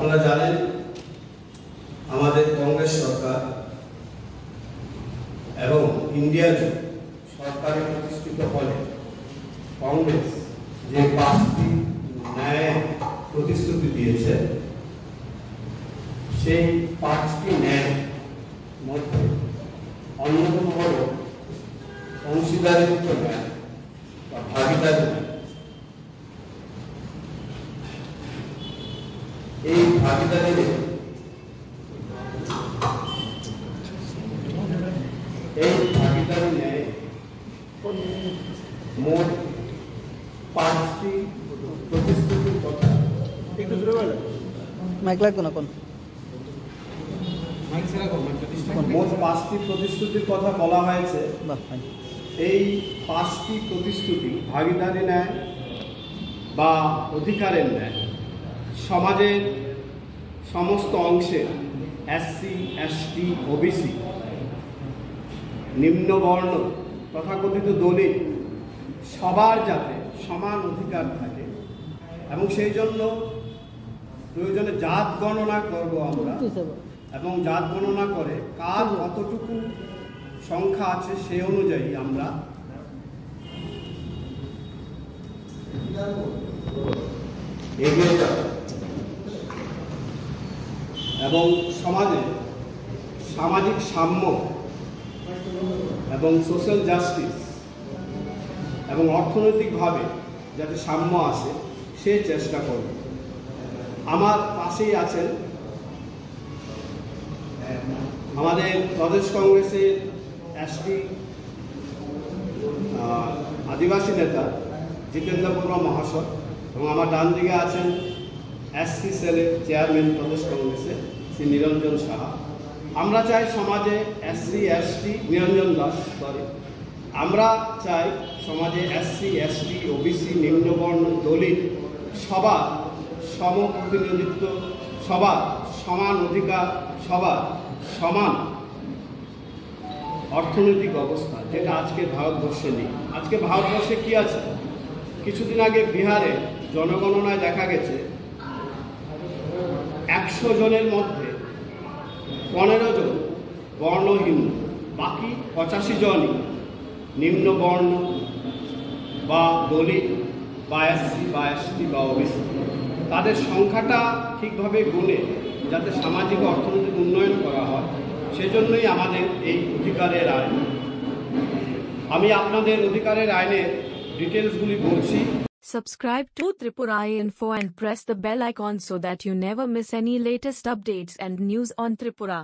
আপনারা জানেন আমাদের কংগ্রেস সরকার এবং ইন্ডিয়ার সরকারে প্রতিষ্ঠিত হলে কংগ্রেস যে 5টি ন্যায় প্রতিশ্রুতি দিয়েছে সেই 5টি ন্যায় মধ্যে অন্যতম হল অংশীদারিত্ব ন্যায় বা ভাগিদারি ন্যায়। এই ভাগিদারি ন্যায় মোট 5টি প্রতিশ্রুতির কথা মোট 5টি প্রতিশ্রুতির কথা বলা হয়েছে। এই 5টি প্রতিশ্রুতি ভাগিদারি ন্যায় বা অধিকারের ন্যায় সমাজের সমস্ত অংশে এসসি, এসটি, ওবিসি, নিম্নবর্ণ, তথাকথিত দলিত সবার যাতে সমান অধিকার থাকে এবং সেই জন্য প্রয়োজনে জাত গণনা করব আমরা এবং জাত গণনা করে কার কতটুকু সংখ্যা আছে সেই অনুযায়ী আমরা এগিয়ে যাব এবং সমাজে সামাজিক সাম্য এবং সোশ্যাল জাস্টিস এবং অর্থনৈতিকভাবে যাতে সাম্য আসে সে চেষ্টা করব। আমার পাশেই আছেন আমাদের প্রদেশ কংগ্রেসের এসটি আদিবাসী নেতা জিতেন্দ্র বর্মা মহাশয় এবং আমার ডান দিকে আছেন এসসি সেলের চেয়ারম্যান প্রদেশ কংগ্রেসের শ্রী নিরঞ্জন সাহা। আমরা চাই সমাজে এসসি, এসটি, নিরঞ্জন দাস আমরা চাই সমাজে এসসি, এসটি, ওবিসি, নিম্নবর্ণ, দলিত সবার সম প্রতিনিধিত্ব, সবার সমান অধিকার, সবার সমান অর্থনৈতিক অবস্থা, যেটা আজকে ভারতবর্ষে নেই। আজকে ভারতবর্ষে কি আছে? কিছুদিন আগে বিহারে জনগণনায় দেখা গেছে 100 জনের মধ্যে 15 জন বর্ণহীন, বাকি 85 জনই নিম্নবর্ণ বা দলিত বা এসসি বা এসটি বা ওবিসি। তাদের সংখ্যাটা ঠিকভাবে গুণে যাতে সামাজিক অর্থনৈতিক উন্নয়ন করা হয়, সেজন্যই আমাদের এই অধিকারের আইন। আমি আপনাদের অধিকারের আইনের ডিটেলসগুলি বলছি। Subscribe to Tripura Info and press the bell icon so that you never miss any latest updates and news on Tripura.